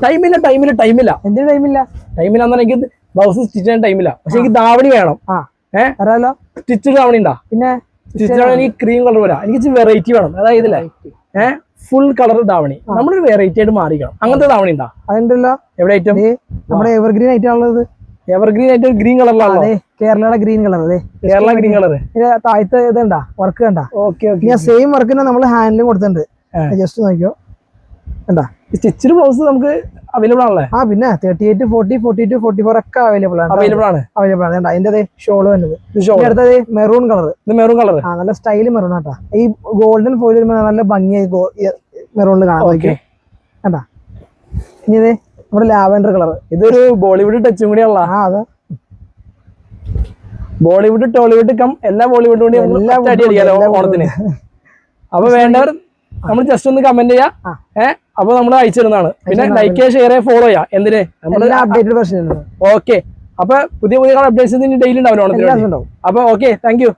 ടൈമില്ല എന്തിനു ടൈമില്ല എനിക്ക് ബ്ലൗസ് സ്റ്റിച്ച് ചെയ്യാൻ ടൈമില്ല. പക്ഷെ എനിക്ക് ധാവണി വേണം. അറിയാലോ സ്റ്റിച്ച് ധാവണി ഉണ്ടാ? പിന്നെ സ്റ്റിച്ച് എനിക്ക് ക്രീം കളർ വരാം. എനിക്ക് വെറൈറ്റി വേണം. അതായത് ഫുൾ കളർ ധാവണി നമ്മളൊരു വെറൈറ്റി ആയിട്ട് മാറിക്കണം. അങ്ങനത്തെ ധാവണി ഉണ്ടാ? അതുണ്ടല്ലോ. എവിടെ ഐറ്റം? നമ്മുടെ എവർഗ്രീൻ ഐറ്റം ഉള്ളത്. എവർഗ്രീൻ ആയിട്ട് ഗ്രീൻ കളറിലാണ്. കേരളയുടെ green colour. Kerala green colour. താഴത്തെ ഇതുണ്ടാ വർക്ക് കണ്ടാ? ഓക്കെ. സെയിം വർക്കിന് നമ്മൾ ഹാൻഡിലും കൊടുത്തിട്ടുണ്ട്. ജസ്റ്റ് നോക്കിയോ എന്താ സ്റ്റിച്ചിന് ബ്ലൗസ് നമുക്ക് അവൈലബിൾ ആണല്ലേ? പിന്നെ 38, 40, 42, 44 ഒക്കെ അവൈലബിൾ ആണ്. അതിന്റെ ഷോള് വന്നത്. അടുത്തത് മെറൂൺ കളർ. നല്ല സ്റ്റൈല് മെറൂൺ ആട്ടാ. ഈ ഗോൾഡൻ ഫോയിൽ വരുമ്പോ നല്ല ഭംഗിയായി മെറൂണിൽ കാണാം. കണ്ടാ? ഇനി ഇത് നമ്മുടെ ലാവൻഡർ കളർ. ഇതൊരു ബോളിവുഡ് ടച്ചും കൂടിയുള്ള. അതെ, ബോളിവുഡ് ടോളിവുഡ് എല്ലാ ബോളിവുഡ് കൂടി ഓണത്തിന്. അപ്പൊ വേണ്ടവർ നമ്മൾ ജസ്റ്റ് ഒന്ന് കമന്റ് ചെയ്യാം. അപ്പൊ നമ്മൾ അയച്ചിരുന്നതാണ്. പിന്നെ ലൈക്ക് ഷെയർ ഫോളോ ചെയ്യാം. എന്തിന് അപ്ഡേറ്റഡ് വെർഷൻ. ഓക്കെ. അപ്പൊ പുതിയ അപ്ഡേറ്റ്സ് ഡെയിലി ഉണ്ടാവും. അപ്പൊ ഓക്കെ, താങ്ക് യു.